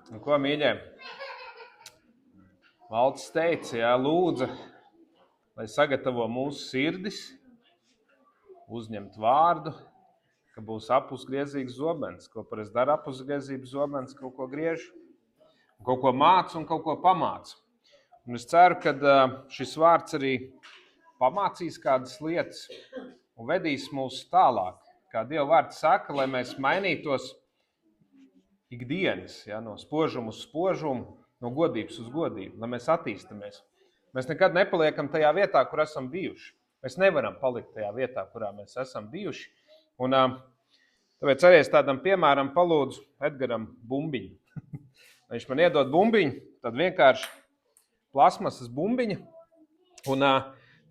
Nu, ko, mīļie? Valds teica, lūdza, lai sagatavo mūsu sirdis, uzņemt vārdu, ka būs apusgriezīgs zobens. Ko parasti dara apusgriezīgs zobens? Kaut ko griež, kaut ko māca un kaut ko pamāca. Un es ceru, ka šis vārds arī pamācīs kādas lietas un vedīs mūs tālāk. Kā Dieva vārds saka, lai mēs mainītos ikdienas, no spožuma uz spožumu, no godības uz godību, lai mēs attīstamies. Mēs nekad nepaliekam tajā vietā, kur esam bijuši. Mēs nevaram palikt tajā vietā, kurā mēs esam bijuši. Un tāpēc arī es tādam piemēram palūdzu Edgaram bumbiņu. Viņš man iedod bumbiņu, tad vienkārši plasmasas bumbiņa, un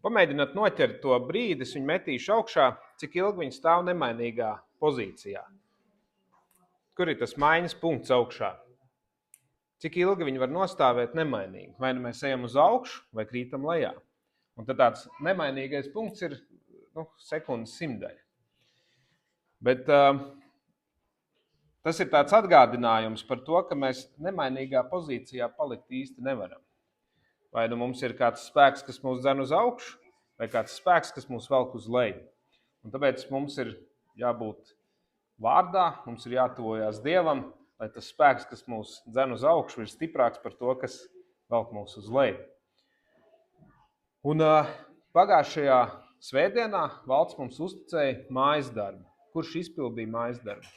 pamēģināt noķert to brīdi, es viņu metīšu augšā, cik ilgi viņi stāv nemainīgā pozīcijā. Kur ir tas maiņas punkts augšā? Cik ilgi viņi var nostāvēt nemainīgi? Vai nu mēs ejam uz augšu, vai krītam lejā? Un tad tāds nemainīgais punkts ir sekundes simtdaļa. Bet tas ir tāds atgādinājums par to, ka mēs nemainīgā pozīcijā palikt īsti nevaram. Vai nu mums ir kāds spēks, kas mūs dzen uz augšu, vai kāds spēks, kas mūs velk uz leju. Un tāpēc mums ir jābūt vārdā, mums ir jātuvojās Dievam, lai tas spēks, kas mūs dzen uz augšu, ir stiprāks par to, kas velk mūs uz leju. Un pagājušajā svētdienā Valds mums uzticēja mājas darbu. Kurš izpildīja mājas darbu?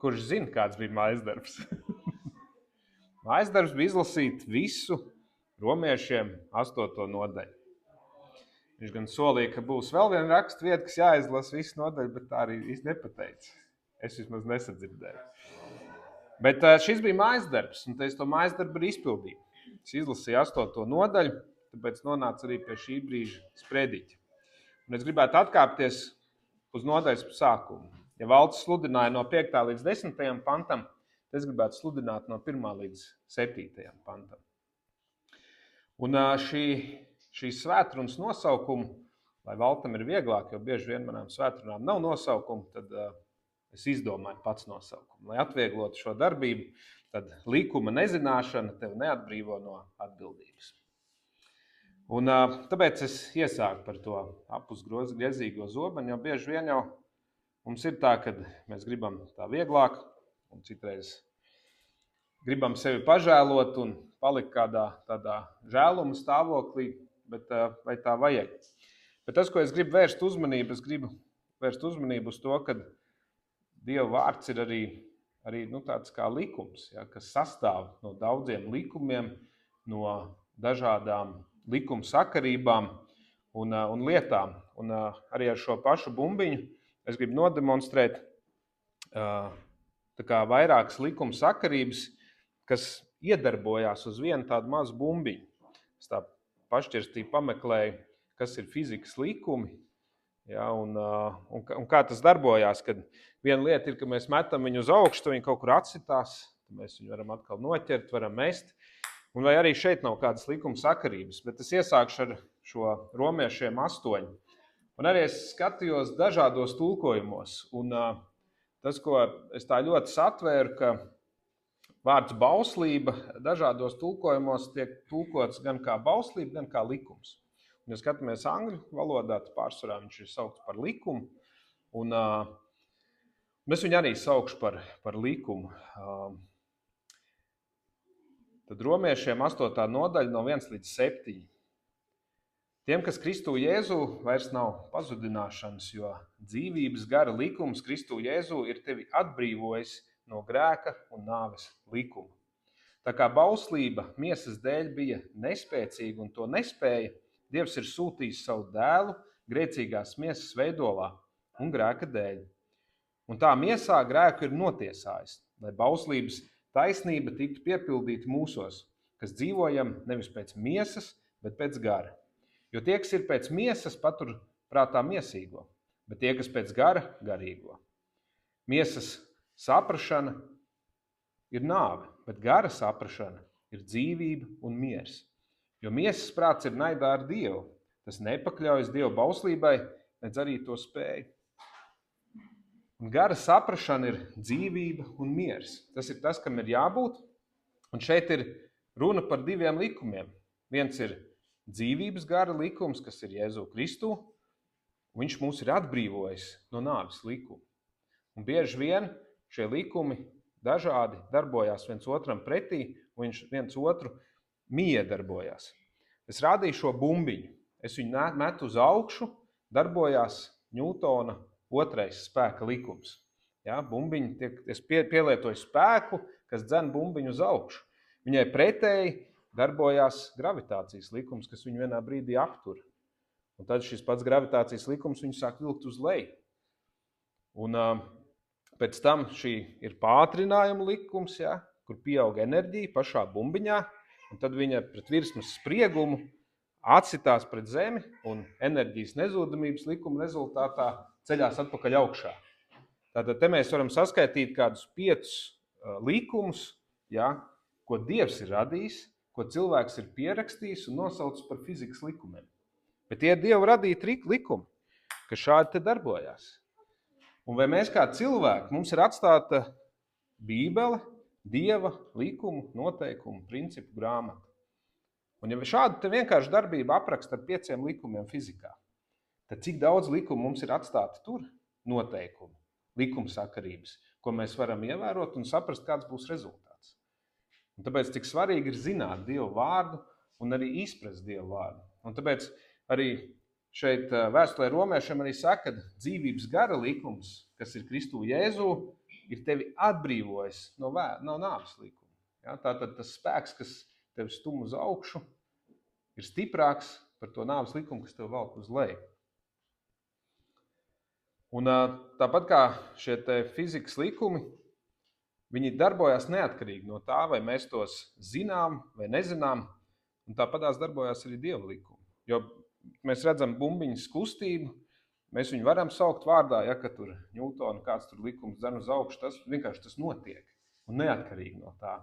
Kurš zina, kāds bija mājas darbs? Mājas darbs bija izlasīt visu romiešiem 8. nodaļu. Viņš gan solīja, ka būs vēl viena rakstu vieta, kas jāizlasa visu nodaļu, bet tā arī īsti nepateica. Es vismaz nesadzirdēju. Bet šis bija mājas darbs, un es to mājas darbu arī izpildīju. Es izlasīju 8. nodaļu, tāpēc nonācu arī pie šī brīža sprediķa. Un es gribētu atkāpties uz nodaļas sākumu. Ja Valds sludināja no 5. līdz 10. pantam, es gribētu sludināt no 1. līdz 7. pantam. Un šīs svētrunas nosaukumu, lai Valtam ir vieglāk, jo bieži vien manām svētrunām nav nosaukumu, tad es izdomāju pats nosaukumu. Lai atvieglotu šo darbību, tad likuma nezināšana tevi neatbrīvo no atbildības. Un tāpēc es iesāku par to apusgriezīgo zobenu, jo bieži vien jau mums ir tā, ka mēs gribam tā vieglāk, un citreiz gribam sevi pažēlot un palikt kādā tādā žēluma stāvoklī, bet vai tā vajag? Bet tas, ko es gribu vērst uzmanību, uz to, ka Dieva vārds ir arī tāds kā likums, kas sastāv no daudziem likumiem, no dažādām likuma sakarībām un lietām. Un arī ar šo pašu bumbiņu es gribu nodemonstrēt tā kā vairākas likuma sakarības, kas iedarbojās uz vienu tādu mazu bumbiņu. Es tā pašķirstīju pameklēju, kas ir fizikas likumi, un kā tas darbojās, kad viena lieta ir, ka mēs metam viņu uz augšu, viņi kaut kur atsitās, mēs viņu varam atkal noķert, varam mest, un vai arī šeit nav kādas likuma sakarības, bet es iesākšu ar šo romiešiem 8. Un arī es skatījos dažādos tulkojumos, un tas, ko es tā ļoti satvēru, ka vārds bauslība dažādos tulkojumos tiek tulkots gan kā bauslība, gan kā likums. Un, ja skatāmies angļu valodā, tad pārsvarā viņš ir saukts par likumu, un es viņu arī saukšu par likumu. Tad romiešiem 8. nodaļa no 1 līdz 7. Tiem, kas Kristu Jēzu, vairs nav pazudināšanas, jo dzīvības gara likums Kristu Jēzu ir tevi atbrīvojis no grēka un nāves likuma. Tā kā bauslība miesas dēļ bija nespēcīga un to nespēja, Dievs ir sūtījis savu dēlu grēcīgās miesas veidolā un grēka dēļ. Un tā miesā grēku ir notiesājis, lai bauslības taisnība tiktu piepildīta mūsos, kas dzīvojam nevis pēc miesas, bet pēc gara. Jo tie, kas ir pēc miesas, patur prātā miesīgo, bet tie, kas pēc gara, garīgo. Miesas saprašana ir nāve, bet gara saprašana ir dzīvība un miers. Jo miesas prāts ir naidā ar Dievu, tas nepakļaujas Dieva bauslībai, nedz arī to spēju. Un gara saprašana ir dzīvība un miers. Tas ir tas, kam ir jābūt. Un šeit ir runa par 2 likumiem. Viens ir dzīvības gara likums, kas ir Jēzu Kristu. Viņš mūs ir atbrīvojis no nāves likuma. Un bieži vien šie likumi dažādi darbojās viens otram pretī, un viņš viens otru miedarbojās. Es rādīju šo bumbiņu. Es viņu metu uz augšu, darbojās Ņūtona 2. spēka likums. Ja, es pielietoju spēku, kas dzen bumbiņu uz augšu. Viņai pretēji darbojās gravitācijas likums, kas viņu vienā brīdī aptur. Un tad šis pats gravitācijas likums viņu sāk vilkt uz leju. Un pēc tam šī ir pātrinājuma likums, ja, kur pieaug enerģija pašā bumbiņā, un tad viņa pret virsmas spriegumu atsitās pret zemi, un enerģijas nezūdamības likuma rezultātā ceļās atpakaļ augšā. Tātad te mēs varam saskaitīt kādus 5 likumus, ja, ko Dievs ir radījis, ko cilvēks ir pierakstījis un nosaucis par fizikas likumiem. Bet tie ir Dieva radīti likumi, kas šādi te darbojās. Un vai mēs kā cilvēki, mums ir atstāta Bībele, Dieva likumu, noteikumu, principu grāmata. Un ja šādu te vienkārši darbību apraksta ar 5 likumiem fizikā, tad cik daudz likumu mums ir atstāti tur? Noteikumi, likumsakarības, ko mēs varam ievērot un saprast, kāds būs rezultāts. Un tāpēc cik svarīgi ir zināt Dievu vārdu un arī izprast Dievu vārdu. Un tāpēc arī šeit vēstulē romiešiem arī saka, ka dzīvības gara likums, kas ir Kristu Jēzu, ir tevi atbrīvojis no nāves likuma. Ja, tātad tas spēks, kas tevi stum uz augšu, ir stiprāks par to nāves likumu, kas tev velk uz leju. Un tāpat kā šie te fizikas likumi, viņi darbojās neatkarīgi no tā, vai mēs tos zinām vai nezinām, un tāpatās darbojās arī Dieva likumi. Jo mēs redzam bumbiņas kustību, mēs viņu varam saukt vārdā, ja, ka tur Ņūtona kāds tur likums dzen uz augšu, tas notiek, un neatkarīgi no tā.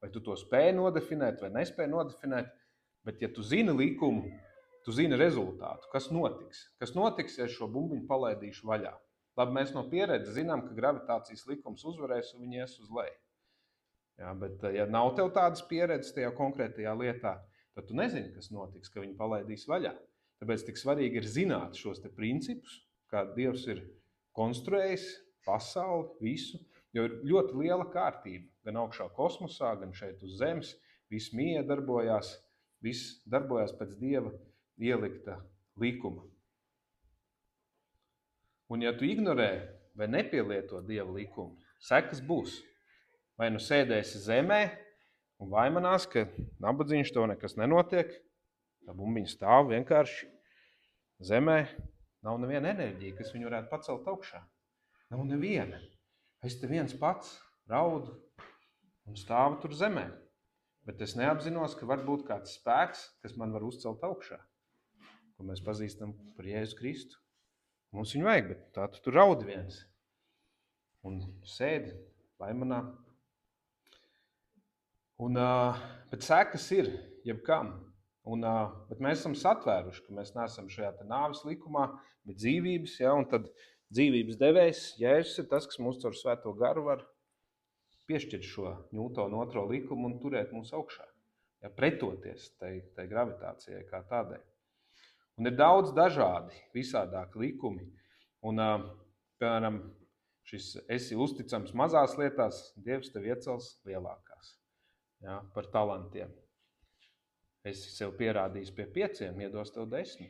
Vai tu to spēj nodefinēt vai nespēj nodefinēt, bet ja tu zini likumu, tu zini rezultātu, kas notiks. Kas notiks, ja šo bumbiņu palaidīšu vaļā? Labi, mēs no pieredzes zinām, ka gravitācijas likums uzvarēs un viņi ies uz leju. Ja, bet ja nav tev tādas pieredzes tajā konkrētajā lietā, tad tu nezini, kas notiks, ka viņi palaidīs vaļā. Tāpēc tik svarīgi ir zināt šos te principus, kā Dievs ir konstruējis pasauli, visu, jo ir ļoti liela kārtība, gan augšā kosmosā, gan šeit uz zemes, viss miedarbojās, viss darbojās pēc Dieva ielikta likuma. Un ja tu ignorē vai nepielieto Dieva likumu, sekas būs. Vai nu sēdēsi zemē un vaimanās, ka nabadzīņš tev nekas nenotiek, tā bumbiņa stāv vienkārši zemē, nav neviena enerģija, kas viņu varētu pacelt augšā. Nav neviena. Es te viens pats raudu un stāvu tur zemē, bet es neapzinos, ka var būt kāds spēks, kas man var uzcelt augšā, ko mēs pazīstam par Jēzu Kristu. Mums viņu vajag, bet tā tu tur raudi viens un sēdi vaimanā. Bet sekas ir jebkam. Bet mēs esam satvēruši, ka mēs neesam šajā te nāves likumā, bet dzīvības, ja, un tad dzīvības devējs, Jēzus ir tas, kas mūs caur svēto garu var piešķirt šo Ņūtona 2. likumu un turēt mūs augšā, ja, pretoties tai gravitācijai kā tādai. Un ir daudz dažādi, visādāki likumi. Un, piemēram, šis esi uzticams mazās lietās, Dievs tev iecels lielākās, ja, par talantiem. Esi sev pierādījis pie 5, iedos tev 10.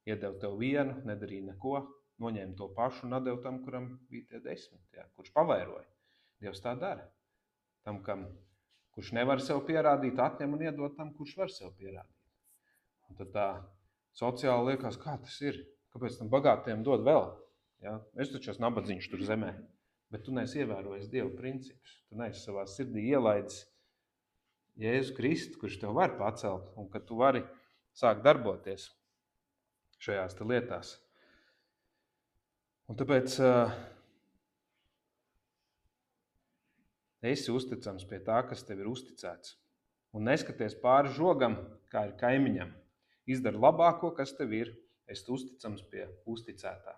Iedev tev 1, nedarīja neko, noņēma to pašu un atdev tam, kuram bija tie 10, ja, kurš pavairoja. Dievs tā dara. Tam, kurš nevar sev pierādīt, atņem un iedod tam, kurš var sev pierādīt. Un tad tā sociāli liekas, kā tas ir? Kāpēc tam bagātiem dod vēl? Ja? Es taču esmu nabadzīņš tur zemē, bet tu neesi ievērojis Dieva principus. Tu neesi savā sirdī ielaidis Jēzu Kristu, kurš tev var pacelt un ka tu vari sākt darboties šajās te lietās. Un tāpēc esi uzticams pie tā, kas tev ir uzticēts. Un neskaties pāri žogam, kā ir kaimiņam. Izdari labāko, kas tev ir, esi uzticams pie uzticētā.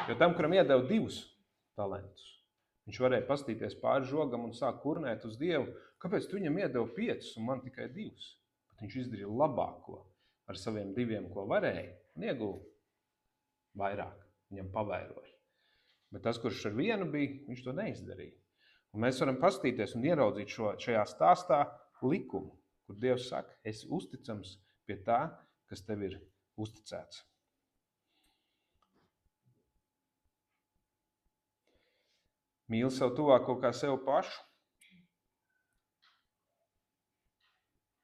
Jo tam, kuram iedev 2, talantus. Viņš varēja pastīties pāri žogam un sāk kurnēt uz Dievu, kāpēc tu viņam iedeva 5 un man tikai 2? Bet viņš izdarīja labāko ar saviem 2, ko varēja, un ieguva vairāk, viņam pavairoja. Bet tas, kurš ar 1 bija, viņš to neizdarīja. Un mēs varam pastīties un ieraudzīt šajā stāstā likumu, kur Dievs saka, esi uzticams pie tā, kas tev ir uzticēts. Mīli savu tuvāko kā sev pašu.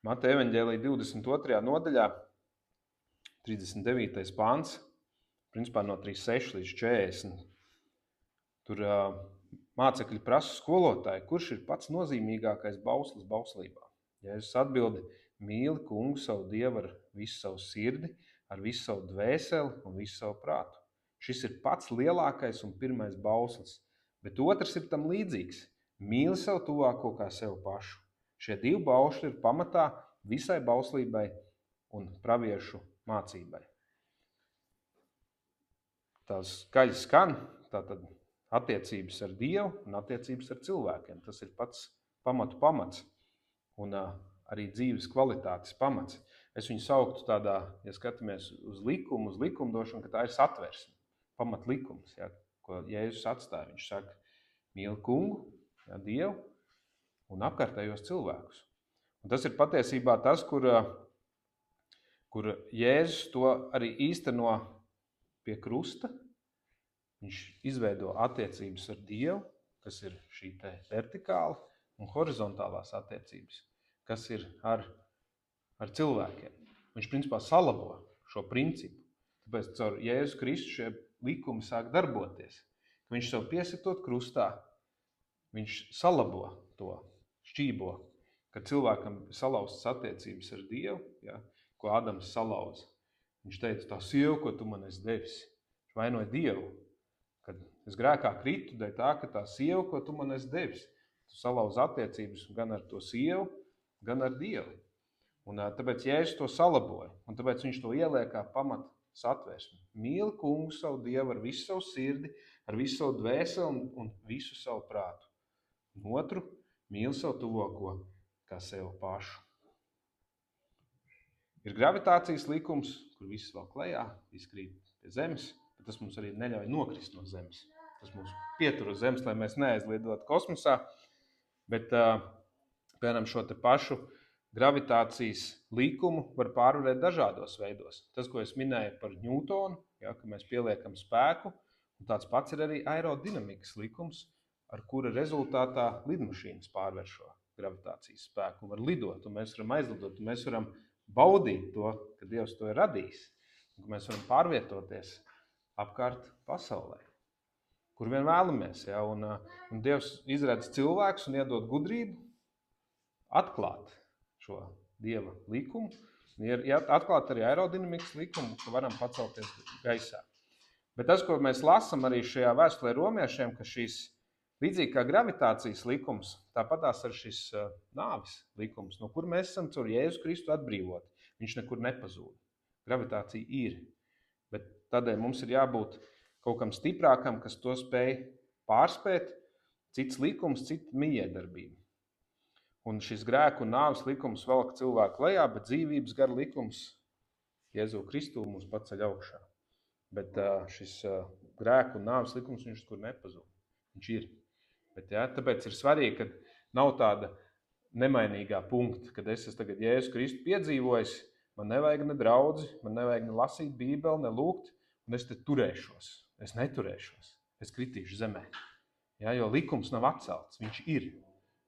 Mateja evaņģēlija 22. nodaļā, 39. pāns, principā no 36 līdz 40. Tur mācekļi prasa skolotāju, kurš ir pats nozīmīgākais bauslis bauslībā. Jēzus atbildi, mīli kungu savu Dievu ar visu savu sirdi, ar visu savu dvēseli un visu savu prātu. Šis ir pats lielākais un pirmais bauslis, bet otrs ir tam līdzīgs. Mīli savu tuvāko kā sev pašu. Šie 2 baušļi ir pamatā visai bauslībai un praviešu mācībai. Tās skaļi skan, tātad attiecības ar Dievu un attiecības ar cilvēkiem. Tas ir pats pamats un arī dzīves kvalitātes pamats. Es viņu sauktu tādā, ja skatāmies uz likumu, uz likumdošanu, ka tā ir satversme, pamatlikums, ja, ko Jēzus atstāja. Viņš saka, mīli kungu, ja, Dievu un apkārtējos cilvēkus. Un tas ir patiesībā tas, kur Jēzus to arī īsteno pie krusta. Viņš izveido attiecības ar Dievu, kas ir šī te vertikāla un horizontālās attiecības, kas ir ar cilvēkiem. Viņš principā salabo šo principu. Tāpēc caur Jēzus Kristu šie likumi sāk darboties. Viņš sev piesitot krustā, viņš salabo to, šķībo, kad cilvēkam salauztas attiecības ar Dievu, ja, ko Ādams salauza. Viņš teica, tā sieva, ko tu man esi devis. Viņš vainoja Dievu, kad es grēkā kritu, dēļ tā, ka tā sieva, ko tu man esi devis. Tu salauzi attiecības gan ar to sievu, gan ar Dievu. Un tāpēc Jēzus to salaboja, un tāpēc viņš to ieliek kā pamat satversmi. Mīli kungu savu Dievu ar visu savu sirdi, ar visu savu dvēseli un visu savu prātu. Un otru, mīli savu tuvāko kā sev pašu. Ir gravitācijas likums, kur viss vēl klejā, viss krīt pie zemes, bet tas mums arī neļauj nokrist no zemes. Tas mums pietur uz zemes, lai mēs neaizlidotu kosmosā, bet, piemēram, šo te pašu gravitācijas likumu var pārvarēt dažādos veidos. Tas, ko es minēju par Ņūtonu, ja, ka mēs pieliekam spēku, un tāds pats ir arī aerodinamikas likums, ar kura rezultātā lidmašīnas pārver šo gravitācijas spēku un var lidot, un mēs varam aizlidot, un mēs varam baudīt to, ka Dievs to ir radījis, un ka mēs varam pārvietoties apkārt pasaulē, kur vien vēlamies. Ja? Un Dievs izredz cilvēkus un iedod gudrību atklāt šo Dieva likumu, un atklāt arī aerodinamikas likumu, ka varam pacelties gaisā. Bet tas, ko mēs lasam arī šajā vēstulē romiešiem, ka šīs līdzīgi kā gravitācijas likums, tāpatās ar šis nāvis likums, no kur mēs esam caur Jēzu Kristu atbrīvoti. Viņš nekur nepazūd. Gravitācija ir. Bet tādēļ mums ir jābūt kaut kam stiprākam, kas to spēj pārspēt, cits likums, cita mijiedarbība. Un šis grēku un nāves likums velk cilvēku lejā, bet dzīvības gara likums Jēzu Kristu mūs paceļ augšā. Bet šis grēku un nāves likums viņš kur nepazūd. Viņš ir. Bet, ja, tāpēc ir svarīgi, ka nav tāda nemainīgā punkta, kad es esmu tagad Jēzu Kristu piedzīvojis, man nevajag ne draudzi, man nevajag ne lasīt Bībeli, ne lūgt, un es te turēšos. Es neturēšos. Es kritīšu zemē. Ja, jo likums nav atcelts. Viņš ir.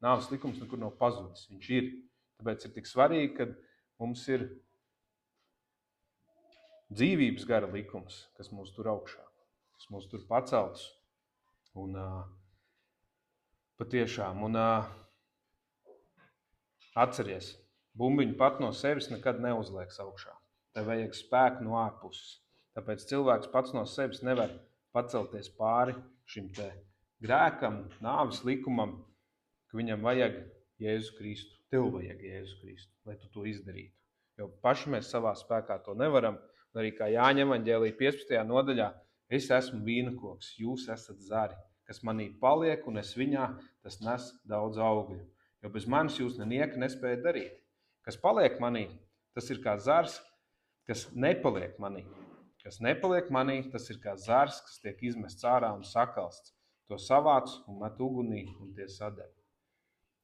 Nāves likums nekur nav pazudis. Viņš ir. Tāpēc ir tik svarīgi, ka mums ir dzīvības gara likums, kas mūs tur augšā, kas mūs tur pacelts. Un patiešām. Un atceries, bumbiņu pat no sevis nekad neuzlieks augšā. Tev vajag spēku no ārpuses. Tāpēc cilvēks pats no sevis nevar pacelties pāri šim te grēkam, nāves likumam, ka viņam vajag Jēzu Kristu. Tev vajag Jēzu Kristu, lai tu to izdarītu. Jo paši mēs savā spēkā to nevaram. Un arī kā Jāņa evaņģēlija 15. nodaļā, es esmu vīnakoks, jūs esat zari. kas manī paliek, un es viņā, tas nes daudz augļu. Jo bez manis jūs nenieka nespēja darīt. Kas paliek manī, tas ir kā zars, kas nepaliek manī. Kas nepaliek manī, tas ir kā zars, kas tiek izmests ārā un sakalsts. To savāc un met ugunī, un tie sadeg.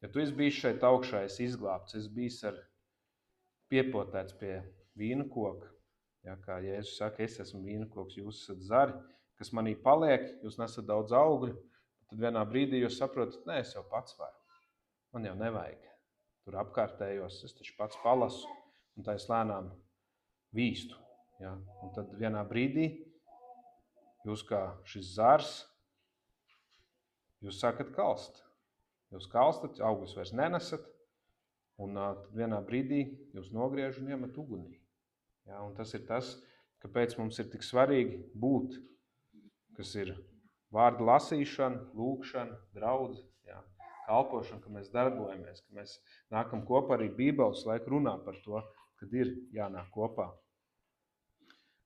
Ja tu esi bijis šeit augšā, esi izglābts, esi bijis piepotēts pie vīna koka. Ja, kā Jēzus saka, es esmu vīna koks, jūs esat zari, kas manī paliek, jūs nesat daudz augļu. Tad vienā brīdī jūs saprotat, nē, es jau pats varu. Man jau nevajag. Tur apkārtējos, es taču pats palasu, un tā es lēnām vīstu. Ja? Un tad vienā brīdī jūs kā šis zars, jūs sākat kalst. Jūs kalstat, augļus vairs nenesat, un tad vienā brīdī jūs nogriež un iemet ugunī. Ja? Un tas ir tas, kāpēc mums ir tik svarīgi būt, kas ir vārda lasīšana, lūkšana, draudze, ja? Kalpošana, ka mēs darbojamies, ka mēs nākam kopā arī Bībeles laiku runā par to, kad ir jānāk kopā.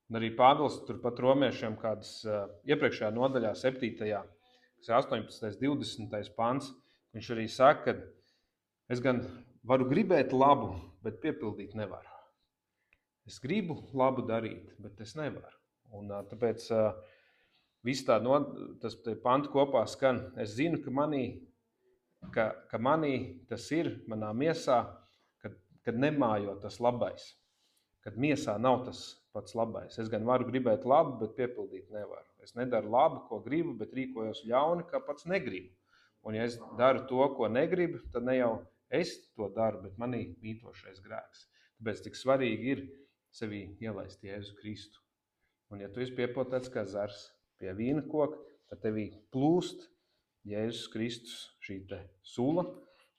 Un arī Pāvils turpat romiešiem kādas iepriekšējā nodaļā 7. 18. 20. pants, viņš arī saka, ka es gan varu gribēt labu, bet piepildīt nevaru. Es gribu labu darīt, bet es nevaru. Un tāpēc viss tas pantu kopā skan. Es zinu, ka manī tas ir, manā miesā, kad nemājo tas labais. Kad miesā nav tas pats labais. Es gan varu gribēt labu, bet piepildīt nevaru. Es nedaru labu, ko gribu, bet rīkojos ļauni, kā pats negribu. Un ja es daru to, ko negribu, tad ne jau es to daru, bet manī mītošais grēks. Tāpēc tik svarīgi ir sevī ielaist Jēzu Kristu. Un ja tu esi piepotēts kā zars pie vīna koka, tad tevī plūst Jēzus Kristus šī te sula.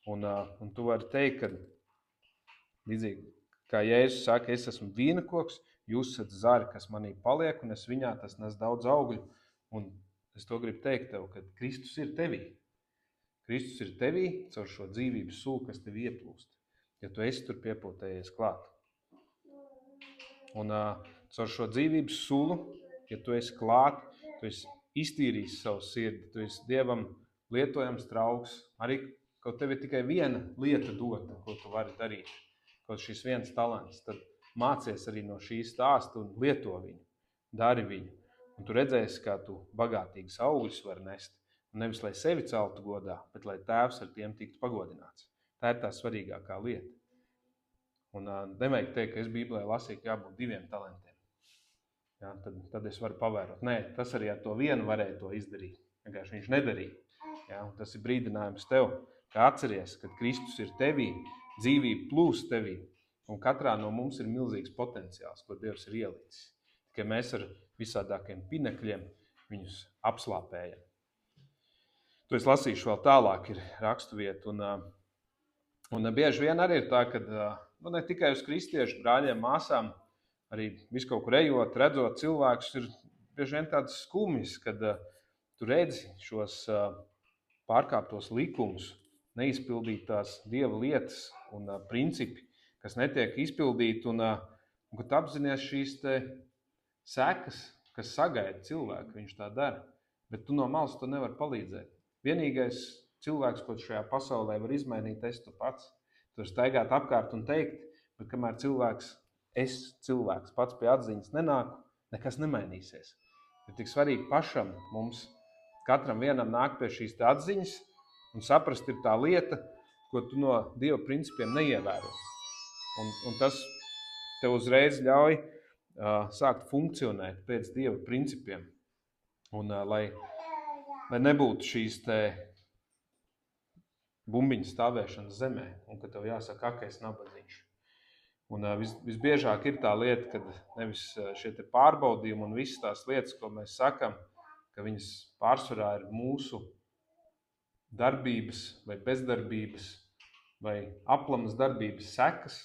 Un tu vari teikt, ka līdzīgi kā Jēzus saka, es esmu vīna koks, jūs esat zari, kas manī paliek, un es viņā, tas nes daudz augļu. Un es to gribu teikt tev, ka Kristus ir tevī. Kristus ir tevī caur šo dzīvības sulu, kas tev ieplūst. Ja tu esi tur piepotējies klāt. Un caur šo dzīvības sulu, ja tu esi klāt, tu esi iztīrījis savu sirdi, tu esi Dievam lietojams trauks. Arī, kaut tev ir tikai viena lieta dota, ko tu vari darīt. Kaut šis viens talants, tad mācies arī no šīs stāsta un lieto viņu, dari viņu. Un tu redzēsi, kā tu bagātīgas augļus var nest. Un nevis, lai sevi celtu godā, bet lai Tēvs ar tiem tiktu pagodināts. Tā ir tā svarīgākā lieta. Un nevajag teikt, ka es Bībelē lasīju, ka jābūt 2 talantiem. Ja, tad es varu pavērot. Nē, tas arī ar to vienu varēja to izdarīt. Vienkārši viņš nedarīja. Ja, un tas ir brīdinājums tev, ka atceries, kad Kristus ir tevī, dzīvība plūst tevī. Un katrā no mums ir milzīgs potenciāls, ko Dievs ir ielicis. Tikai mēs ar visādākiem pinekļiem viņus apslāpējam. To es lasīšu vēl tālāk, ir rakstuvieta. Un bieži vien arī ir tā, ka ne tikai uz kristiešu brāļiem, māsām, arī visu kaut kur ejot, redzot cilvēkus, ir bieži vien tādas skumjas, kad tu redzi šos pārkāptos likumus, neizpildītās Dieva lietas un principi, kas netiek izpildīti, un kad apzinies šīs te sekas, kas sagaida cilvēku, viņš tā dara, bet tu no malas to nevar palīdzēt. Vienīgais cilvēks, ko šajā pasaulē var izmainīt, esi tu pats. Tu vari staigāt apkārt un teikt, bet kamēr cilvēks pats pie atziņas nenāk, nekas nemainīsies. Ir tik svarīgi pašam mums, katram vienam nāk pie šīs atziņas un saprast ir tā lieta, ko tu no Dieva principiem neievēro. Un tas tev uzreiz ļauj sākt funkcionēt pēc Dieva principiem. Un lai nebūtu šīs te bumbiņas stāvēšanas zemē, un ka tev jāsaka, ka es nabadzīgs. Un visbiežāk ir tā lieta, kad nevis šie te pārbaudījumi un visas tās lietas, ko mēs sakam, ka viņas pārsvarā ir mūsu darbības vai bezdarbības vai aplamas darbības sekas,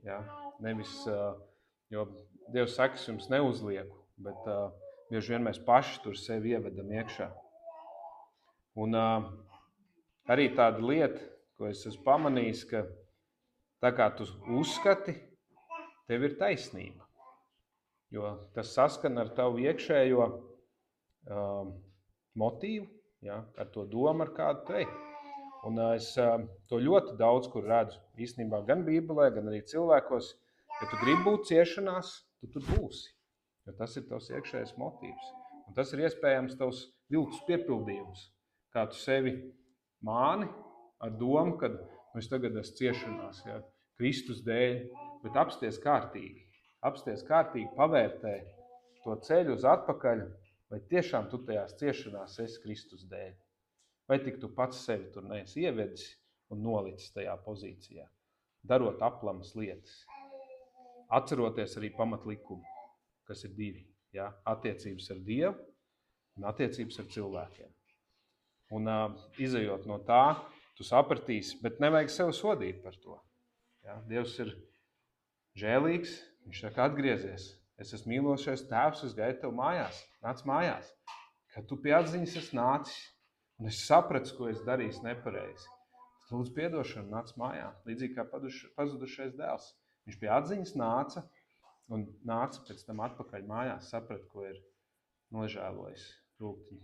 ja? Nevis, jo Dievs sekas jums neuzlieku, bet bieži vien mēs paši tur sevi ievedam iekšā. Un arī tāda lieta, ko es esmu pamanījis, ka tā kā tu uzskati, tev ir taisnība. Jo tas saskan ar tavu iekšējo motīvu, Ja? Ar to domu, ar kādu te. Un es to ļoti daudz, kur redzu, īstenībā gan Bībelē, gan arī cilvēkos, ja tu gribi būt ciešanās, tu tur būsi. Jo tas ir tavs iekšējais motīvs. Un tas ir iespējams tavs viltus piepildījums, kā tu sevi māni ar domu, ka es tagad esmu ciešanās, ja, Kristus dēļ, bet apsties kārtīgi. Apsties kārtīgi, pavērtē to ceļu uz atpakaļ, vai tiešām tu tajās ciešanās esi Kristus dēļ. Vai tik tu pats sevi tur neesi ievedis un nolicis tajā pozīcijā, darot aplamas lietas. Atceroties arī pamatlikumu, kas ir 2. Ja? Attiecības ar Dievu un attiecības ar cilvēkiem. Un izejot no tā, tu sapratīsi, bet nevajag sev sodīt par to. Ja? Dievs ir žēlīgs, viņš saka, atgriezies. Es esmu mīlošais tēvs, es gaidu tev mājās. Nāc mājās. Kad tu pie atziņas esi nācis, un es sapratu, ko es darīju nepareizi. Tad lūdzu piedošanu, nāc mājā. Līdzīgi kā pazudušais dēls. Viņš pie atziņas nāca un nāca pēc tam atpakaļ mājās, sapratu, ko ir nožēlojis, rūkti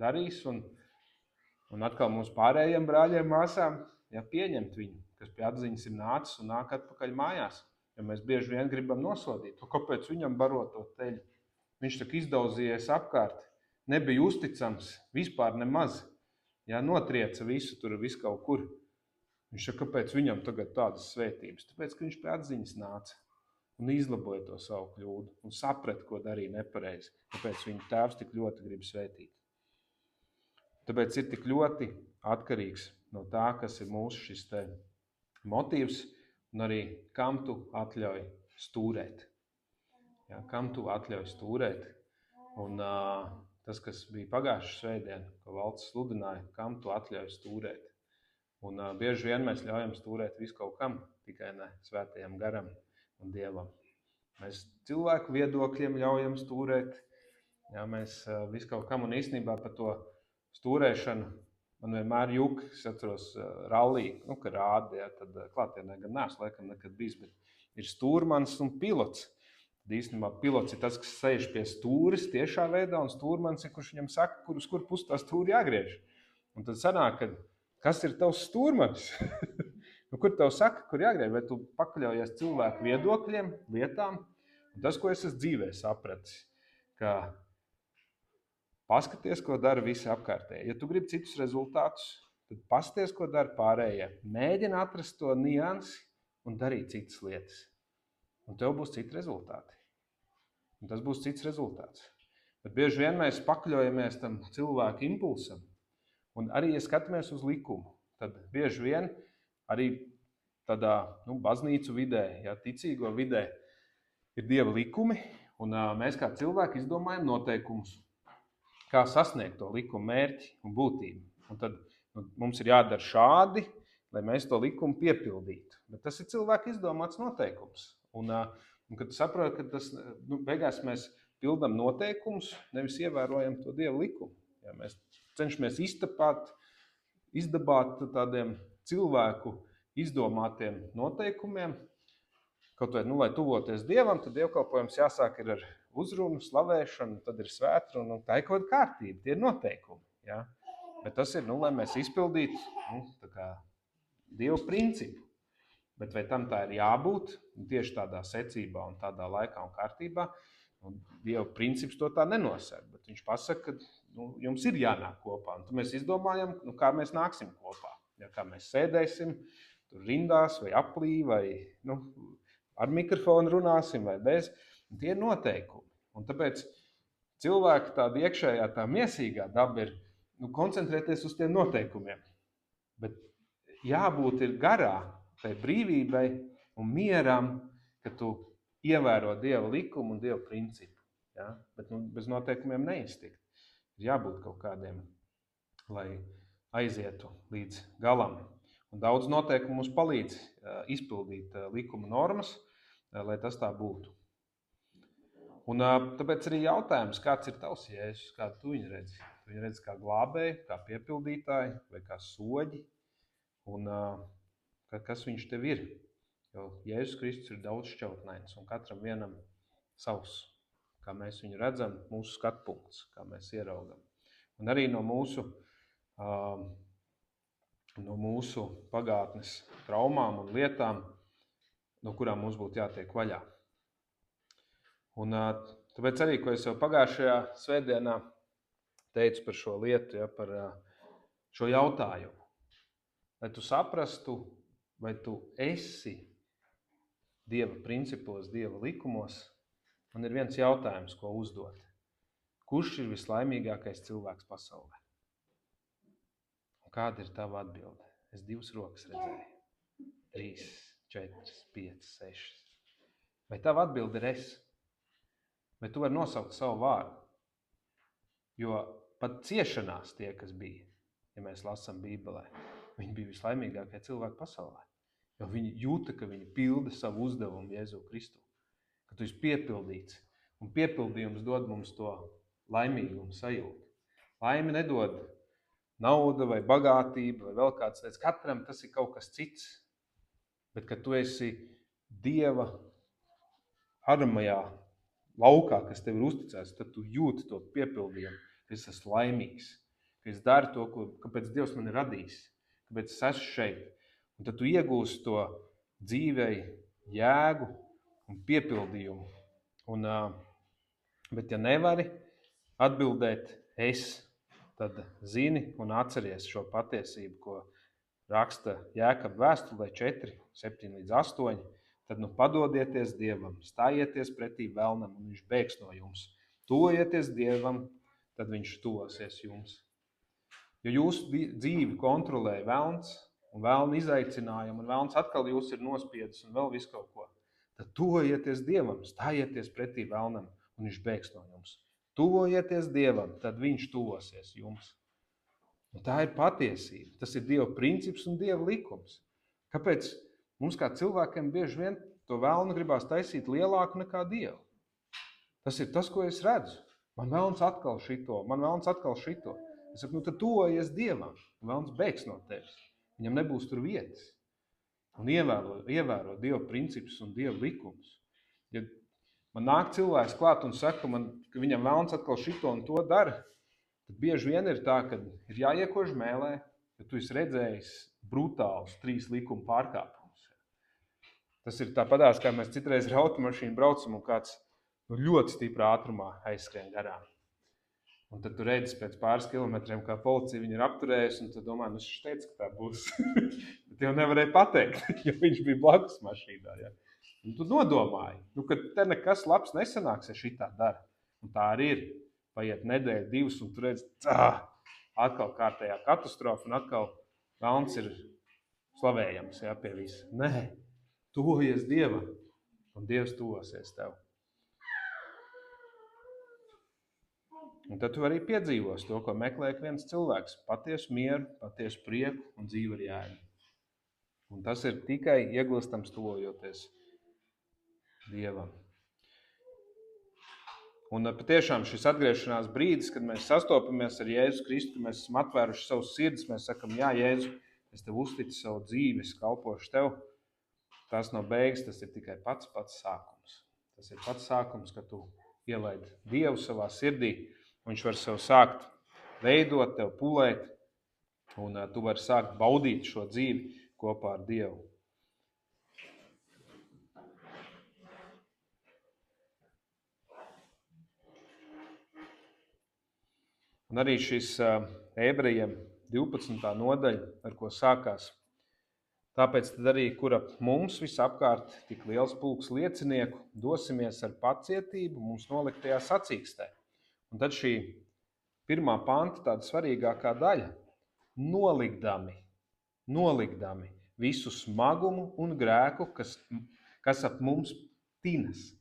darījis. Un atkal mums pārējiem brāļiem māsām pieņemt viņu, kas pie atziņas ir nācis un nāk atpakaļ mājās. Ja mēs bieži vien gribam nosodīt, kāpēc viņam baro to teļu. Viņš tak izdauzījies apkārt. Nebija uzticams, vispār nemaz. Ja, notrieca visu tur, visu kaut kur. Viņš saka, kāpēc viņam tagad tādas svētības? Tāpēc, ka viņš pie atziņas nāca un izlaboja to savu kļūdu un saprata, ko darīja nepareizi. Tāpēc viņa tēvs tik ļoti grib svētīt. Tāpēc ir tik ļoti atkarīgs no tā, kas ir mūsu šis te motīvs un arī kam tu atļauj stūrēt. Ja, kam tu atļauj stūrēt. Un tas, kas bija pagājušā svētdien, ko valsts sludināja, kam tu atļauj stūrēt. Un bieži vien mēs ļaujam stūrēt visu kaut kam, tikai ne svētajam garam un Dievam. Mēs cilvēku viedokļiem ļaujam stūrēt, ja, mēs visu kaut kam un īstenībā par to stūrēšanu man vienmēr juk, es atceros rallī, ka rāda, ja, tad klātienē gan neesmu laikam nekad bijis, bet ir stūrmans un pilots. Īstenībā pilots ir tas, kas sēž pie stūres tiešā veidā, un stūrmans ir, kurš viņam saka, uz kur pusi tā stūri jāgriež. Un tad sanāk, kas ir tavs stūrmanis? Kur tev saka, kur jāgriež? Vai tu pakļaujies cilvēku viedokļiem, lietām? Un tas, ko es esmu dzīvē sapratis, ka paskaties, ko dara visi apkārtēji. Ja tu gribi citus rezultātus, tad paskaties, ko dara pārējie. Mēģini atrast to niansi un darīt citas lietas. Un tev būs citi rezultāti. Un tas būs cits rezultāts. Bet bieži vien mēs pakļaujamies tam cilvēku impulsam. Un arī, ja skatāmies uz likumu, tad bieži vien arī tādā baznīcu vidē, ja, ticīgo vidē ir Dieva likumi, un mēs kā cilvēki izdomājam noteikumus, kā sasniegt to likumu mērķi un būtību. Un tad mums ir jādara šādi, lai mēs to likumu piepildītu. Bet tas ir cilvēku izdomāts noteikums. Un kad saproti, ka tas, beigās mēs pildam noteikumus, nevis ievērojam to Dieva likumu. Ja, mēs cenšamies izdabāt tādiem cilvēku izdomātiem noteikumiem. Kaut vai, lai tuvoties Dievam, tad dievkalpojums jāsāk ir ar uzrunu, slavēšanu, tad ir svētruna, un tā ir kaut kāda kārtība, tie ir noteikumi. Ja. Bet tas ir, lai mēs izpildītu tā kā Dieva principu. Bet vai tam tā ir jābūt tieši tādā secībā un tādā laikā un kārtībā? Un Dieva princips to tā nenosaka, bet viņš pasaka, ka jums ir jānāk kopā. Un tad mēs izdomājam, kā mēs nāksim kopā. Ja, kā mēs sēdēsim tur rindās vai aplī, vai ar mikrofonu runāsim vai bez. Un tie ir noteikumi. Un tāpēc cilvēka tāda iekšējā, tā miesīgā daba ir koncentrēties uz tiem noteikumiem. Bet jābūt ir garā tai brīvībai un mieram, ka tu ievēro Dieva likumu un Dieva principu. Ja? Bet bez noteikumiem neiztikt. Ir jābūt kaut kādiem, lai aizietu līdz galam. Un daudz noteikumu mums palīdz izpildīt likuma normas, lai tas tā būtu. Un tāpēc arī jautājums, kāds ir tavs Jēzus, kādu tu viņu redzi? Tu viņu redzi kā glābēju, kā piepildītāju vai kā soģi? Un kas viņš tev ir? Jo Jēzus Kristus ir daudz šķautnains un katram vienam savs, kā mēs viņu redzam, mūsu skatpunkts, kā mēs ieraugam. Un arī no mūsu no mūsu pagātnes traumām un lietām, no kurām mums būtu jātiek vaļā. Un tāpēc arī, ko es jau pagājušajā svētdienā teicu par šo lietu, ja, par šo jautājumu. Lai tu saprastu, vai tu esi Dieva principos, Dieva likumos, man ir viens jautājums, ko uzdot. Kurš ir vislaimīgākais cilvēks pasaulē? Un kāda ir tava atbilde? Es 2 rokas redzēju. 3, 4, 5, 6. Vai tava atbilde ir es? Vai tu vari nosaukt savu vārdu? Jo pat ciešanās tie, kas bija, ja mēs lasām Bībelē, viņi bija vislaimīgākie cilvēki pasaulē. Jo viņi jūta, ka viņi pilda savu uzdevumu Jēzu Kristu. Ka tu esi piepildīts. Un piepildījums dod mums to laimīgumu sajūtu. Laimi nedod nauda vai bagātība vai vēl kāds lietas. Katram tas ir kaut kas cits. Bet, kad tu esi Dieva armajā, laukā, kas tev ir uzticēts, tad tu jūti to piepildījumu, ka es esmu laimīgs. Ka es daru to, kāpēc Dievs man ir radījis. Kāpēc es esmu šeit. Un tad tu iegūsi to dzīvei jēgu un piepildījumu. Bet ja nevari atbildēt es, tad zini un atceries šo patiesību, ko raksta Jēkaba vēstulē 4, 7 līdz 8. Tad padodieties Dievam, stājieties pretī velnam un viņš bēgs no jums. Tuvojieties Dievam, tad viņš tuvosies jums. Jo jūsu dzīvi kontrolē velns un velna izaicinājumi, un velns atkal jūs ir nospiedis un vēl visu kaut ko. Tad tuvojieties Dievam, stājieties pretī velnam un viņš bēgs no jums. Tuvojieties Dievam, tad viņš tuvosies jums. Un tā ir patiesība. Tas ir Dieva princips un Dieva likums. Kāpēc mums kā cilvēkiem bieži vien to velnu gribās taisīt lielāku nekā Dievu? Tas ir tas, ko es redzu. Man velns atkal šito, man velns atkal šito. Es saku, tad tuvojies Dievam, un velns bēgs no tevis. Viņam nebūs tur vietas. Un ievēro Dieva principus un Dieva likumus. Ja man nāk cilvēks klāt un saka, ka viņam velns atkal šito un to dara, tad bieži vien ir tā, ka ir jāiekož mēlē, ja tu esi redzējis brutālus 3 likuma pārkāpumus. Tas ir tāpatās, kā mēs citreiz ar automašīnu braucam un kāds ļoti stiprā ātrumā aizskrien garām. Un tad tu redzi pēc pāris kilometriem, kā policija viņu ir apturējusi, un tu domā, es teicu, ka tā būs. Bet jau nevarēja pateikt, jo viņš bija blakus mašīnā. Ja? Un tu nodomāji, ka te nekas labs nesanāks, ja šitā dara. Un tā arī ir. Paiet nedēļa, 2, un tu redzi, atkal kārtējā katastrofa, un atkal velns ir slavējams pie visa. Nē, tuvojies Dievam, un Dievs tuvosies tev. Un tad tu arī piedzīvos to, ko meklē viens cilvēks. Patiesu mieru, patiesu prieku un dzīvi ar jēgu. Un tas ir tikai iegūstams tuvojoties Dievam. Un patiešām šis atgriešanās brīdis, kad mēs sastopamies ar Jēzu Kristu, mēs esam atvēruši savus sirdis, mēs sakam, jā, Jēzu, es tev uzticu savu dzīvi, es kalpošu tev. Tas nav beigas, tas ir tikai pats sākums. Tas ir pats sākums, kad tu ielaidi Dievu savā sirdī. Viņš var sev sākt veidot, tev pulēt, un tu vari sākt baudīt šo dzīvi kopā ar Dievu. Un arī šis Ebrejiem 12. nodaļa, ar ko sākās. Tāpēc tad arī, kur ap mums visapkārt tik liels pulks liecinieku, dosimies ar pacietību mums noliktajā sacīkstē. Un tad šī 1. panta tāda svarīgākā daļa. Nolikdami visu smagumu un grēku, kas ap mums tinas.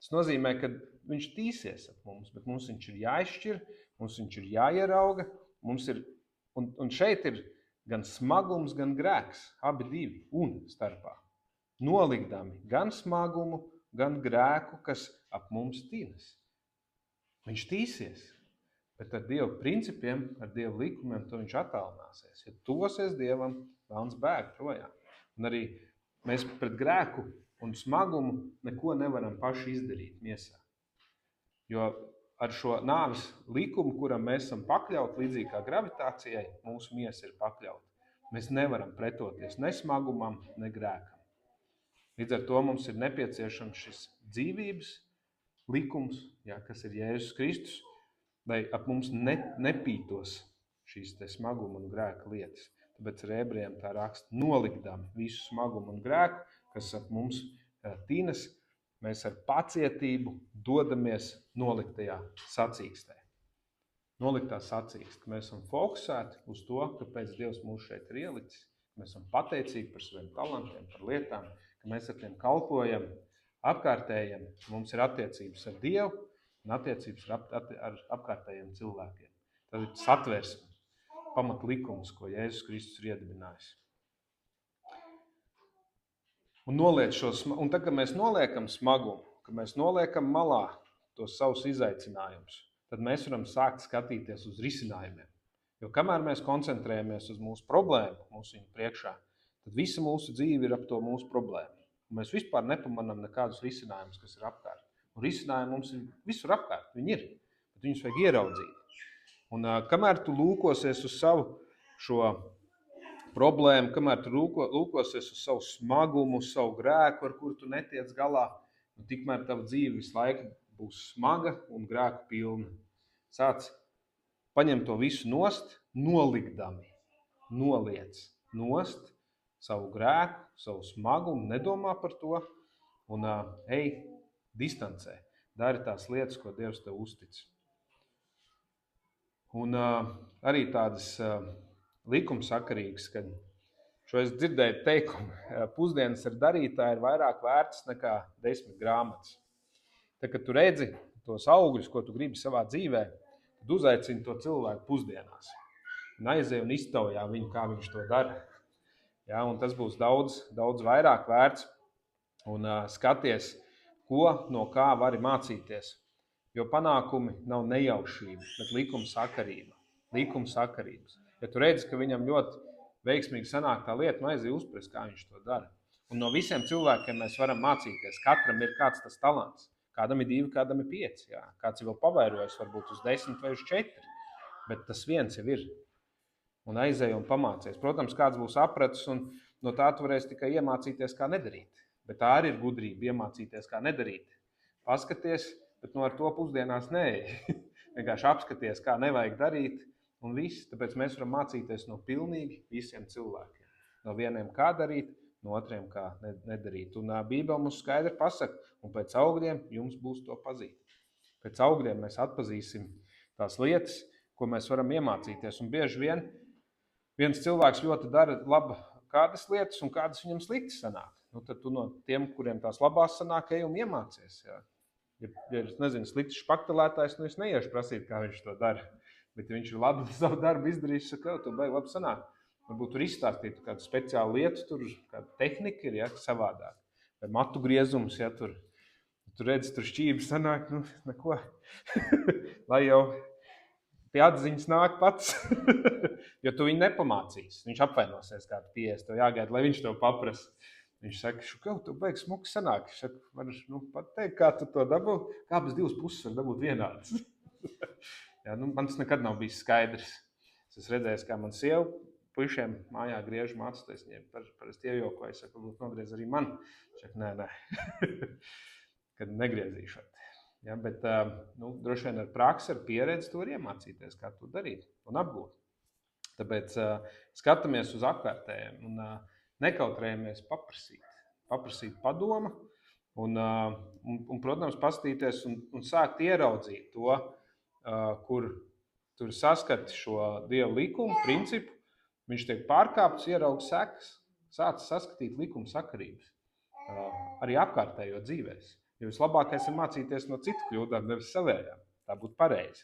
Tas nozīmē, ka viņš tīsies ap mums, bet mums viņš ir jāizšķir, mums viņš ir jāierauga. Un šeit ir gan smagums, gan grēks, abi divi un starpā. Nolikdami gan smagumu, gan grēku, kas ap mums tinas. Viņš tīsies, bet ar Dieva principiem, ar Dieva likumiem, to viņš attālināsies. Ja tuvosies Dievam, velns bēg projām. Un arī mēs pret grēku un smagumu neko nevaram paši izdarīt miesā. Jo ar šo nāves likumu, kuram mēs esam pakļauti, līdzīgi kā gravitācijai, mūsu miesa ir pakļauta. Mēs nevaram pretoties ne smagumam, ne grēkam. Līdz ar to mums ir nepieciešams šis dzīvības likums, kas ir Jēzus Kristus, lai ap mums nepītos šīs te smaguma un grēka lietas. Tāpēc ar ebrejiem tā raksta nolikdami visu smagumu un grēku, kas ap mums tīnas, mēs ar pacietību dodamies noliktajā sacīkstē. Noliktā sacīkst, ka mēs esam fokusēti uz to, kāpēc Dievs mūs šeit ir ielicis, ka mēs esam pateicīgi par saviem talantiem, par lietām, ka mēs ar tiem kalpojam apkārtējiem, mums ir attiecības ar Dievu un attiecības ar apkārtējiem cilvēkiem. Tad ir satversme, pamatlikums, ko Jēzus Kristus ir iedibinājis. Un tad, kad mēs noliekam smagumu, kad mēs noliekam malā tos savus izaicinājumus, tad mēs varam sākt skatīties uz risinājumiem. Jo kamēr mēs koncentrējamies uz mūsu problēmu, mūsu viņu priekšā, tad visa mūsu dzīve ir ap to mūsu problēmu. Un mēs vispār nepamanām nekādus risinājumus, kas ir apkārt. Un risinājumi mums ir visur apkārt, viņi ir, bet viņus vajag ieraudzīt. Un kamēr tu lūkosies uz savu šo problēmu, kamēr tu lūkosies uz savu smagumu, uz savu grēku, ar kuru tu netiec galā, tikmēr tava dzīve visu laiku būs smaga un grēku pilna. Sāc paņem to visu nost, nolikdami. Noliec nost savu grēku, savu smagumu, nedomā par to un ej distancē. Dari tās lietas, ko Dievs tev uztic. Un arī tādas likumsakarīgas, kad šo es dzirdēju teikumu, pusdienas ar darītāju ir vairāk vērts nekā 10 grāmatas. Tad, kad tu redzi tos augļus, ko tu gribi savā dzīvē, tad uzaicini to cilvēku pusdienās. Un aizej un iztaujā viņu, kā viņš to dara. Ja, un tas būs daudz vairāk vērts. Un skaties, ko no kā vari mācīties. Jo panākumi nav nejaušība, bet likumsakarības. Ja tu redzi, ka viņam ļoti veiksmīgi sanāk tā lieta, aizej uzprast, kā viņš to dara. Un no visiem cilvēkiem mēs varam mācīties. Katram ir kāds tas talants. Kādam ir 2, kādam ir 5. Jā. Kāds ir vēl pavairojas, varbūt uz 10 vai uz 4. Bet tas viens jau ir. Un aizej un pamācies. Protams, kāds būs apratis, un no tā tu varēsi tikai iemācīties, kā nedarīt. Bet tā arī ir gudrība iemācīties, kā nedarīt. Paskaties, bet ar to pusdienās neej. Vienkārši apskaties, kā nevajag darīt, un viss. Tāpēc mēs varam mācīties no pilnīgi visiem cilvēkiem. No vieniem kā darīt, no otriem kā nedarīt. Un Bībele mums skaidri pasaka, un pēc augļiem jums būs to pazīt. Pēc augļiem mēs atpazīsim tās lietas, ko mēs varam iemācīties. Un bieži vien viens cilvēks ļoti dara labi kādas lietas, un kādas viņam slikti sanāk. Tad tu no tiem, kuriem tās labās sanāk, ej un iemācies. Jā. Ja slikts špaktelētājs, es neiešu prasīt, kā viņš to dara. Bet ja viņš ir labi savu darbu izdarījis, saka, tu baigi labi sanāk. Varbūt tur izstāstītu kādu speciālu lietu, tur kāda tehnika ir, savādāk. Vai matu griezums, tur redzi, tur šķība sanāk, neko. Lai jau pie atziņas nāk pats, jo tu viņu nepamācīs. Viņš apvainosies kādu 50, tev jāgaida, lai viņš tev paprasa. Viņš saka, ka tu baigi smuki sanāk. Viņš saka, var pateikt, kā tu to dabū, kāpēc 2 puses var dabūt vienādas. Jā, man tas nekad nav bijis skaidrs. Es esmu redzējis, kā man sieva puišiem mājā griež mācīties, viņiem parasti iejokoju, es saku, nogriez arī man. Viņš saka, nē, kad negriezīšot. Ja, bet droši vien ar praksi, ar pieredzi tu var iemācīties, kā to darīt un apgūt. Tāpēc skatāmies uz apkārtējiem un nekautrējamies paprasīt padoma un protams, paskatīties un sākt ieraudzīt to, kur tur saskati šo Dieva likumu, principu, viņš tiek pārkāpts, ierauga sekas, sāc saskatīt likuma sakarības arī apkārtējo dzīvēs. Jo vislabākais ir mācīties no citu kļūdām, nevis savējām. Tā būtu pareizi.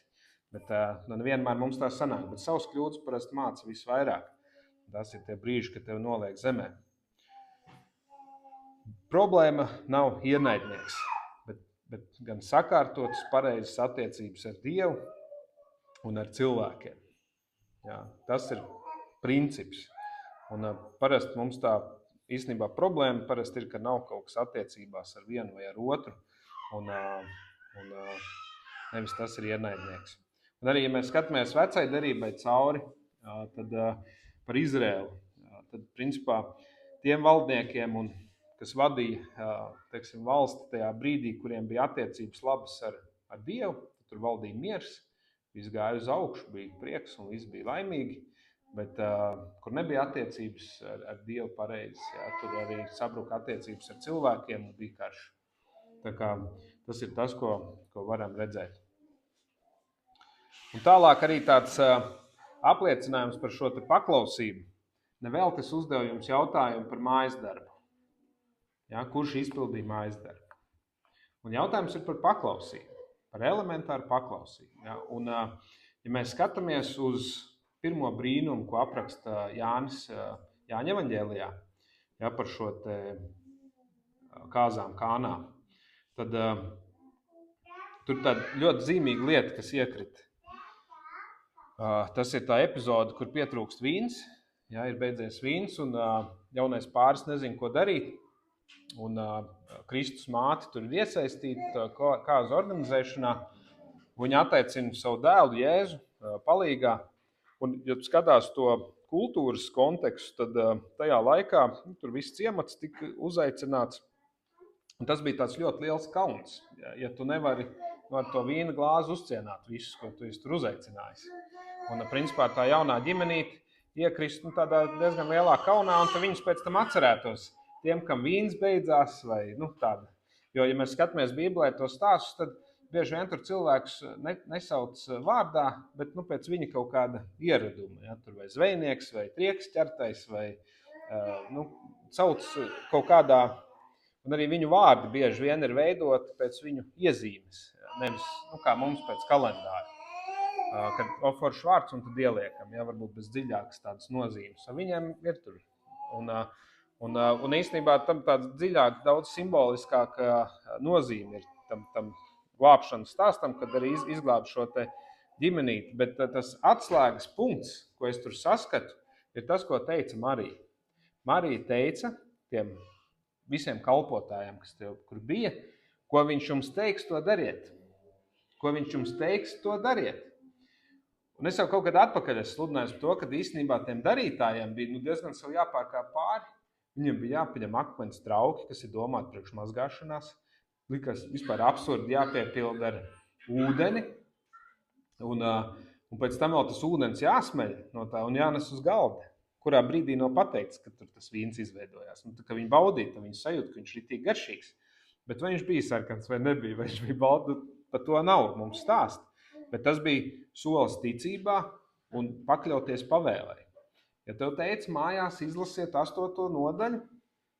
Bet nevienmēr mums tā sanāk. Bet savus kļūdas parasti māca visvairāk. Tas ir tie brīži, kad tev noliek zemē. Problēma nav ienaidnieks, bet gan sakārtotas pareizas attiecības ar Dievu un ar cilvēkiem. Jā, tas ir princips. Un parasti mums tā īstenībā problēma parasti ir, ka nav kaut kas attiecībās ar vienu vai ar otru. Un nevis tas ir ienaidnieks. Un arī, ja mēs skatāmies vecai derībai cauri, tad par Izraēlu, tad principā tiem valdniekiem, kas vadīja teiksim, valsti tajā brīdī, kuriem bija attiecības labas ar Dievu, tur valdīja miers, viss gāja uz augšu, bija prieks un viss bija laimīgi. Bet, kur nebija attiecības ar Dievu pareizi, tur arī sabruka attiecības ar cilvēkiem un bija karš. Tā kā tas ir tas, ko varam redzēt. Un tālāk arī tāds apliecinājums par šo te paklausību. Nevēl tas uzdev jums jautājumu par mājas darbu. Ja, kurš izpildīja mājas darbu? Un jautājums ir par paklausību, par elementāru paklausību. Ja, un, ja mēs skatāmies uz pirmo brīnumu, ko apraksta Jānis Jāņa evaņģēlijā, ja, par šo te kāzām Kānā, tad tur tāda ļoti zīmīga lieta, kas iekrita. Tas ir tā epizode, kur pietrūkst vīns, ja, ir beidzies vīns, un jaunais pāris nezin, ko darīt. Un Kristus māte tur ir iesaistīta kāzu organizēšanā. Viņa attiecina savu dēlu Jēzu palīgā. Un, ja tu skatās to kultūras kontekstu, tad tajā laikā tur viss ciemats tika uzaicināts. Un tas bija tāds ļoti liels kauns, ja tu nevari ar to vīna glāzi uzcienāt visus, ko tu esi tur uzaicinājis. Un, principā, tā jaunā ģimenīte iekrist tādā diezgan lielā kaunā, un viņus pēc tam atcerētos tiem, kam vīns beidzās, vai tāda. Jo, ja mēs skatāmies Bībelē to stāstus, tad bieži vien tur cilvēkus nesauc vārdā, bet pēc viņa kaut kāda ieraduma. Ja, tur vai zvejnieks, vai trieks ķertais, vai sauc kaut kādā, un arī viņu vārdi bieži vien ir veidoti pēc viņu iezīmes, nevis kā mums pēc kalendāra. Kad foršs vārds un tad ieliekam, ja, varbūt bez dziļākas tādas nozīmes. Viņiem ir tur. Un īstenībā tam tāds dziļāk, daudz simboliskāka nozīme ir tam glābšanas stāstam, kad arī izglāb šo te ģimenīti. Bet tas atslēgas punkts, ko es tur saskatu, ir tas, ko teica Marija. Marija teica tiem visiem kalpotājiem, kas tev kur bija, ko viņš jums teiks, to dariet. Ko viņš jums teiks, to dariet. Un es jau kaut kad atpakaļ sludināju par to, ka īstenībā tiem darītājiem bija diezgan sev jāpārkāp pāri. Viņiem bija jāpaņem akmens trauki, kas ir domāti priekš mazgāšanās. Likās vispār absurdi jāpiepilda ar ūdeni. Un pēc tam vēl tas ūdens jāsmeļ no tā un jānes uz galda. Kurā brīdī nav pateikts, ka tur tas vīns izveidojās. Un, ka viņi baudīja, viņi sajūt, ka viņš ir tik garšīgs. Bet vai viņš bija sarkans vai nebija, vai viņš bija balts, par to nav mums stāst. Bet tas bija solis ticībā un pakļauties pavēlei. Ja tev teica mājās izlasiet 8. nodaļu,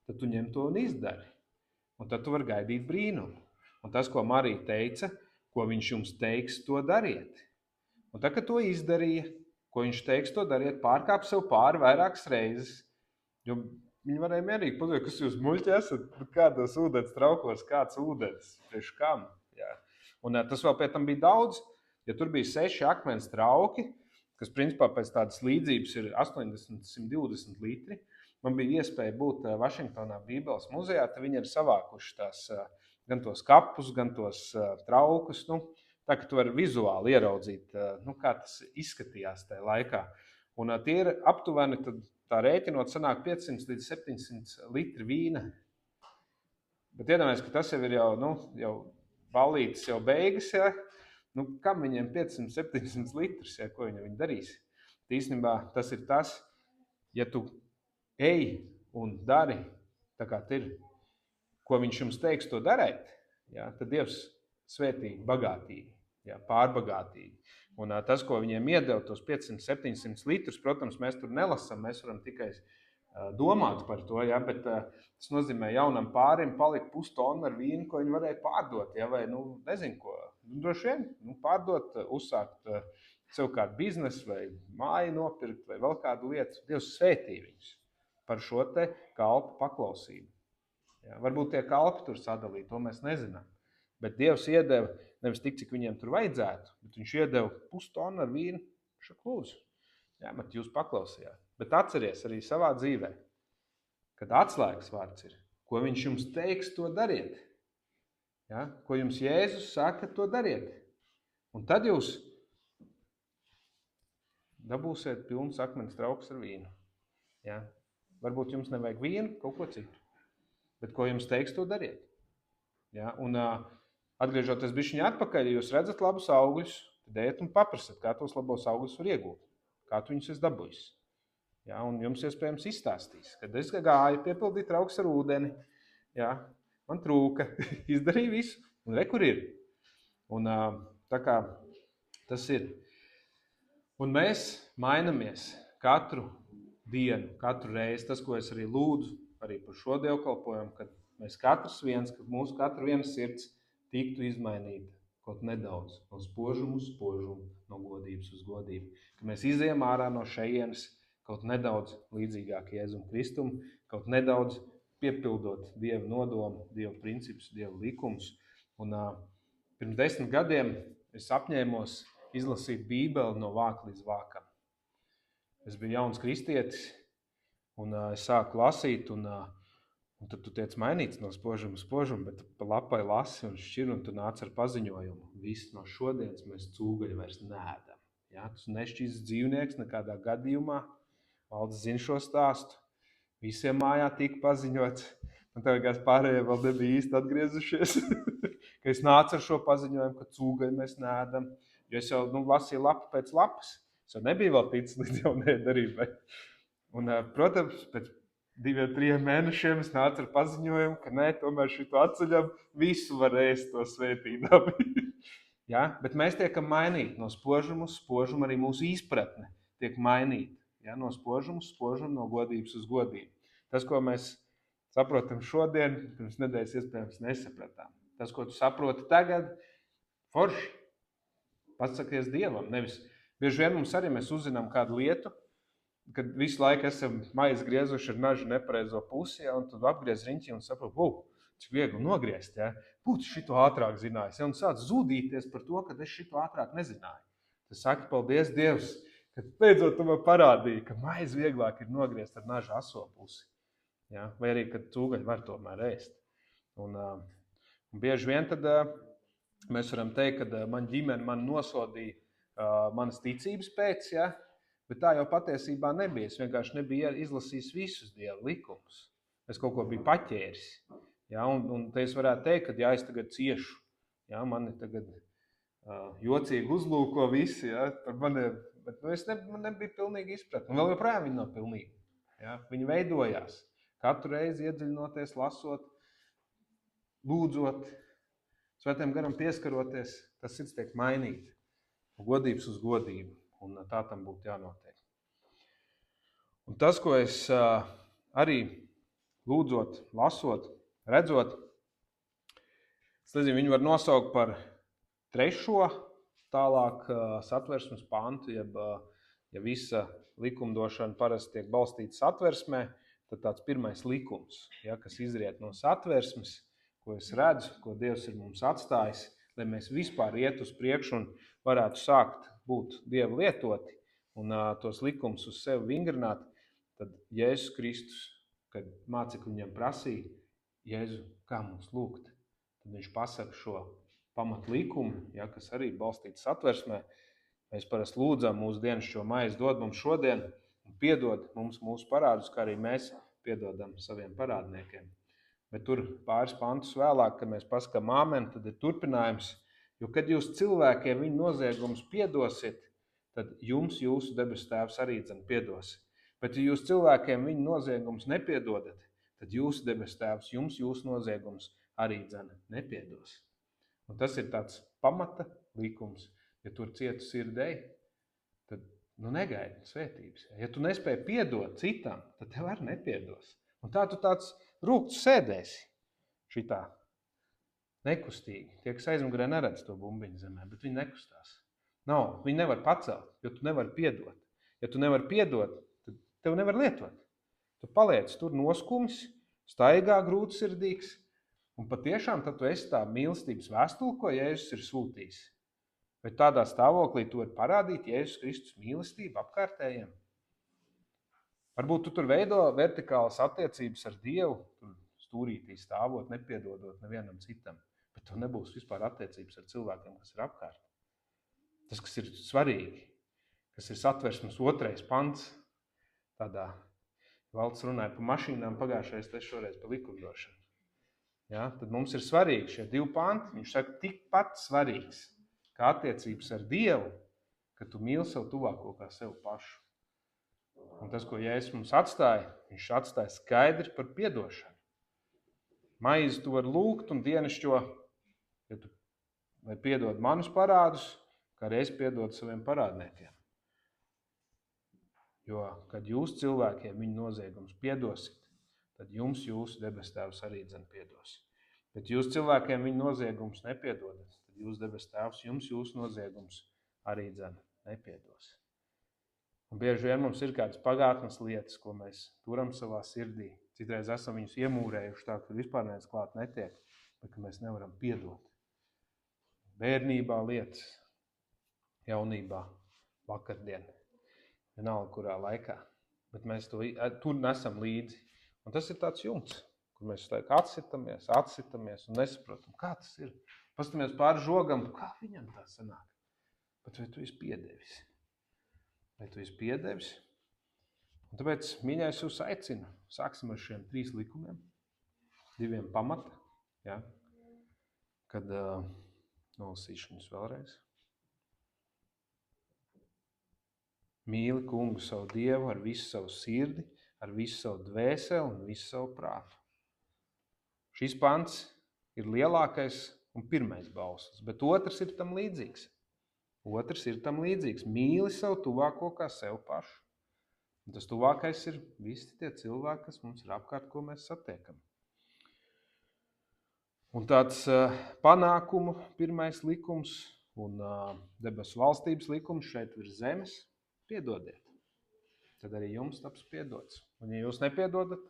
tad tu ņem to un izdari. Un tad tu vari gaidīt brīnumu. Un tas, ko Marija teica, ko viņš jums teiks, to dariet. Un tad, kad to izdarīja, ko viņš teiks, to dariet, pārkāp sev pāri vairākas reizes. Jo viņi varēja mierīgi pateikt, kas jūs muļķi esat, kādos ūdens traukos, kāds ūdens, priekš kam. Jā. Un tas vēl pēc tam bija daudz, ja tur bija 6 akmens trauki, kas principā pēc tādas līdzības ir 80-120 litri. Man bija iespēja būt Vašingtonā Bībeles muzejā, tad viņi ir savākuši tās, gan tos kapus, gan tos traukus. Tā, ka tu vari vizuāli ieraudzīt, kā tas izskatījās tajā laikā. Un tie ir aptuveni, tad tā rēķinot sanāk 500 līdz 700 litri vīna. Bet iedomājies, ka tas jau ir jau ballītes, jau beigas, ja? Kam viņiem 500-700 litrus, ja? Ko viņi darīs? Īstenībā tas ir tas, ja tu ej un dari, tā kā ir, ko viņš jums teiks, to darēt, ja? Tad Dievs svētī bagātīgi, ja? Pārbagātīgi. Un tas, ko viņiem iedeva, tos 500-700 litrus, protams, mēs tur nelasam, mēs varam tikai domāt par to, ja? Bet tas nozīmē jaunam pārim palika 0,5 tonu ar vīnu, ko viņi varēja pārdot, ja? Vai nezinu ko. Droši vien pārdot, uzsākt sev kādu biznesu vai māju nopirkt vai vēl kādu lietu. Dievs svētī viņus par šo te kalpu paklausību. Ja? Varbūt tie kalpi tur sadalīja, to mēs nezinām. Bet Dievs iedeva nevis tik, cik viņiem tur vajadzētu, bet viņš iedeva 0,5 tonu ar vīnu. Šak lūdzu. Jā, bet jūs paklausījāt. Bet atceries arī savā dzīvē, kad atslēgas vārds ir, ko viņš jums teiks, to dariet. Ja? Ko jums Jēzus saka, to dariet. Un tad jūs dabūsiet pilns akmens trauks ar vīnu. Ja? Varbūt jums nevajag vīnu, kaut ko citu. Bet ko jums teiks, to dariet. Ja? Un atgriežoties bišķiņā atpakaļ, ja jūs redzat labus augļus, tad ejiet un paprasat, kā tos labos augļus var iegūt. Kā tu viņus esi dabūjis. Ja? Un jums iespējams izstāstīs, kad es gāju, piepildīju trauks ar ūdeni, ja? Man trūka, izdarīju visu, un re, kur ir. Un tā kā tas ir. Un mēs mainamies katru dienu, katru reizi. Tas, ko es arī lūdzu, arī par šo dievkalpojumu, kad mēs katrs viens, kad mūsu katra viena sirds tiktu izmainīta kaut nedaudz, no spožuma uz spožumu, no godības uz godību. Ka mēs izejam ārā no šejienes kaut nedaudz līdzīgāk Jēzum Kristum, kaut nedaudz piepildot Dieva nodomu, Dieva principus, Dieva likumus. Un pirms 10 gadiem es apņēmos izlasīt Bībeli no vāka līdz vākam. Es biju jauns kristietis, un es sāku lasīt, un tad tu tiec mainīts no spožuma uz spožumu, bet tu pa lapai lasi un šķir, un tu nāc ar paziņojumu. Viss no šodienas mēs cūgaļu vairs neēdam. Ja? Tu nešķīsts dzīvnieks nekādā gadījumā. Valdes zina šo stāstu. Visiem mājā tika paziņots. Man tagad pārējie vēl nebija īsti atgriezušies. Ka es nācu ar šo paziņojumu, ka cūgaļu mēs neēdam. Jo es jau lasīju lapu pēc lapas. Es jau nebiju vēl ticis līdz jaunajai darībai. Un, protams, pēc 2-3 mēnešiem es nācu ar paziņojumu, ka nē, tomēr šito atceļam, visu var ēst to svētībām. Ja? Bet mēs tiekam mainīti no spožuma uz spožumu, arī mūsu izpratne tiek mainīta. Ja? No spožuma uz spožumu, no godības uz godību. Tas, ko mēs saprotam šodien, pirms nedēļas iespējams nesapratām. Tas, ko tu saproti tagad, forši. Pasakies Dievam. Nevis. Bieži vien mums arī mēs uzzinām kādu lietu, kad visu laiku esam maizi griezuši ar nažu nepareizo pusi, ja, un tad apgriez riņķi un saprot, cik viegli nogriezt. Ja. Būtu šito ātrāk zinājis. Ja, un sāc zūdīties par to, ka es šito ātrāk nezināju. Tad saki, paldies Dievs, ka beidzot tu man parādīji, ka maizi vieglāk ir nogriezt ar nažu aso pusi. Ja. Vai arī, kad cūgaļi var tomēr ēst. Un bieži vien tad mēs varam teikt, ka man ģimene man nosodīja manas ticības pēc, ja. Bet tā jau patiesībā nebija. Es vienkārši nebiju izlasījis visus Dieva likumus. Es kaut ko biju paķēris. Ja, un te es varētu teikt, ka es tagad ciešu. Ja, mani tagad jocīgi uzlūko visi. Ja, par maniem, bet es nebiju pilnīgi izpratni. Un vēl joprojām viņi nav pilnīgi. Ja, viņi veidojās. Katru reizi iedziļinoties, lasot, lūdzot, svētiem garam pieskaroties, tas sirds tiek mainīt. Godības uz godību. Un tā tam būtu jānotiek. Un tas, ko es arī lūdzot, lasot, redzot, es nezinu, viņu var nosaukt par 3. tālāk satversmes pantu, ja visa likumdošana parasti tiek balstīta satversmē, tad tāds pirmais likums, ja, kas izriet no satversmes, ko es redzu, ko Dievs ir mums atstājis, lai mēs vispār iet uz priekšu un varētu sākt būt Dieva lietoti un tos likumus uz sevi vingrināt, tad Jēzus Kristus, kad mācekļi viņam prasīja, Jēzu, kā mums lūgt, tad viņš pasaka šo pamatlikumu, ja, kas arī balstīts satversmē. Mēs parasti lūdzam mūsu dienascho maizi dod mums šodien un piedod mums mūsu parādus, kā arī mēs piedodam saviem parādniekiem. Bet tur pāris pantus vēlāk, kad mēs pasakām āmen, tad ir turpinājums. Jo, kad jūs cilvēkiem viņu noziegumus piedosiet, tad jums jūsu debesu tēvs arī piedos. Bet, ja jūs cilvēkiem viņu noziegumus nepiedodat, tad jūsu debesu tēvs jums jūsu noziegumus arī nepiedos. Un tas ir tāds pamata likums. Ja tur cietu sirdei, tad negaidi svētības. Ja tu nespēji piedot citam, tad tev arī nepiedos. Un tā tu tāds rūkts sēdēsi šitā. Nekustīgi. Tie, kas aizmugurē neredz to bumbiņu zemē, bet viņi nekustās. Viņi nevar pacelt, jo tu nevari piedot. Ja tu nevari piedot, tad tev nevar lietot. Tu paliec tur noskumis, staigā grūtsirdīgs, un patiešām tad tu esi tā mīlestības vēstule, ko Jēzus ir sūtījis. Bet tādā stāvoklī tu vari parādīt Jēzus Kristus mīlestību apkārtējiem. Varbūt tu tur veido vertikālas attiecības ar Dievu, tur stūrītī stāvot, nepiedodot nevienam citam. Bet tev nebūs vispār attiecības ar cilvēkiem, kas ir apkārt. tas, kas ir svarīgi, kas ir Satversmes 2. pants, tādā valsts runāja par mašīnām pagājušais, tas šoreiz par likumdošanu. Ja? Tad mums ir svarīgi šie 2 panti, viņš saka, tikpat svarīgs, kā attiecības ar Dievu, ka tu mīli savu tuvāko kā sev pašu. Un tas, ko Jēzus mums atstāja, viņš atstāja skaidri par piedošanu. Maizi tu var lūgt un dienešķo, ja tu vai piedod manus parādus, kā arī es piedodu saviem parādniekiem. Jo, kad jūs cilvēkiem viņu noziegums piedosit, tad jums jūsu debes tēvs arī piedos. Bet jūs cilvēkiem viņu noziegums nepiedodat, tad jūs debes tēvs jums jūsu noziegums arī nepiedos. Un bieži vien mums ir kādas pagātnes lietas, ko mēs turam savā sirdī. Citreiz esam viņus iemūrējuši tā, ka vispār neviens klāt netiek, bet ka mēs nevaram piedot. Bērnībā lietas, jaunībā, vakardien, vienalga kurā laikā. Bet mēs to tur nesam līdzi. Un tas ir tāds jumts, kur mēs atsitamies un nesaprotam, kā tas ir. Pastamies pāri žogam, kā viņam tā sanāk. Bet vai tu esi piedevis? Vai tu esi piedevis? Un tāpēc, mīļais, jūs aicinu, sāksim ar šiem 3 likumiem, 2 pamata, ja? Kad nolasīšu viņus vēlreiz. Mīli kungu savu Dievu ar visu savu sirdi, ar visu savu dvēseli un visu savu prātu. Šis pants ir lielākais un pirmais bauslis, bet otrs ir tam līdzīgs. Mīli savu tuvāko kā sev pašu. Un tas tuvākais ir visi tie cilvēki, kas mums ir apkārt, ko mēs satiekam. Un tāds panākumu pirmais likums un debesu valstības likums šeit virs zemes – piedodiet. Tad arī jums taps piedots. Un ja jūs nepiedodat,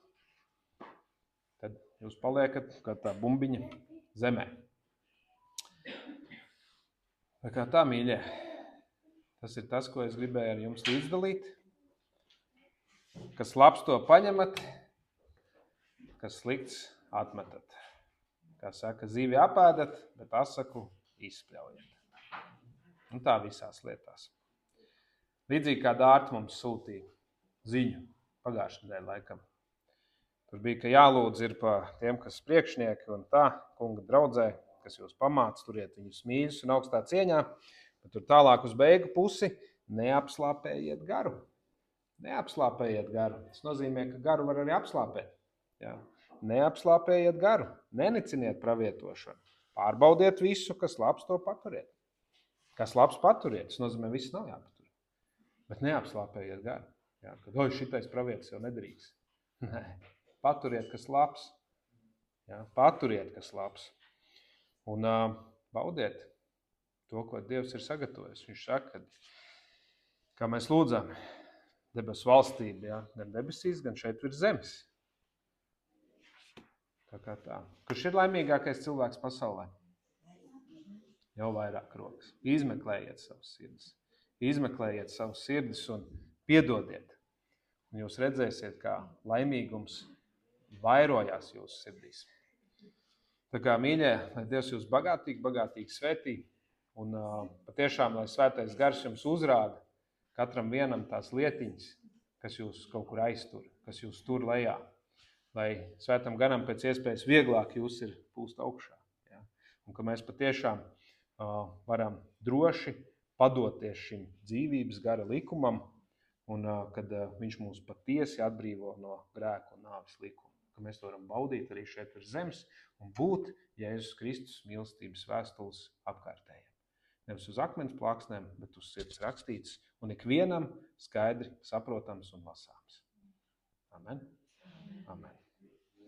tad jūs paliekat kā tā bumbiņa zemē. Tā kā tā, mīļie, tas ir tas, ko es gribēju ar jums līdzdalīt. Kas labs to paņemat, kas slikts atmetat. Kā saka, zīvi apēdat, bet asaku izspļaujat. Un tā visās lietās. Līdzīgi kā Dārta mums sūtīja ziņu pagājušajā nedēļā laikam. Tur bija, ka jālūdz ir pa tiem, kas priekšnieki un tā, kunga draudzē, kas jūs pamāc, turiet viņus mīļus un augstā cieņā, bet tur tālāk uz beigu pusi neapslāpējiet garu. Neapslāpējiet garu. Tas nozīmē, ka garu var arī apslāpēt. Jā. Neapslāpējiet garu. Neniciniet pravietošanu. Pārbaudiet visu, kas labs, to paturiet. Kas labs paturiet, tas nozīmē, viss nav jāpatur. Bet neapslāpējiet garu. Jā, kad šitais pravietis jau nedarīgs. Nē, paturiet, kas labs. Jā, paturiet, kas labs. Un baudiet to, ko Dievs ir sagatavojis. Viņš saka, kā mēs lūdzam, debesu valstība, ja? Gan debesīs, gan šeit virs zemes. Tā kā tā. Kurš ir laimīgākais cilvēks pasaulē? Jau vairāk rokas. Izmeklējiet savus sirdis. Izmeklējiet savus sirdis un piedodiet. Un jūs redzēsiet, kā laimīgums vairojās jūsu sirdīs. Tā kā, mīļie, lai Dievs jūs bagātīgi svētī. Un patiešām, lai svētais gars jums uzrāda katram vienam tās lietiņas, kas jūs kaut kur aiztur, kas jūs tur lejā, lai svētam garam pēc iespējas vieglāk jūs ir pūst augšā. Ja? Un ka mēs patiešām varam droši padoties šim dzīvības gara likumam, un kad viņš mūs patiesi atbrīvo no grēku un nāves likuma. Ka mēs to varam baudīt arī šeit virs zemes un būt Jēzus Kristus mīlestības vēstules apkārtējiem. Nevis uz akmens plāksnēm, bet uz sirds rakstīts un ikvienam skaidri saprotams un lasāms. Amen. Amen.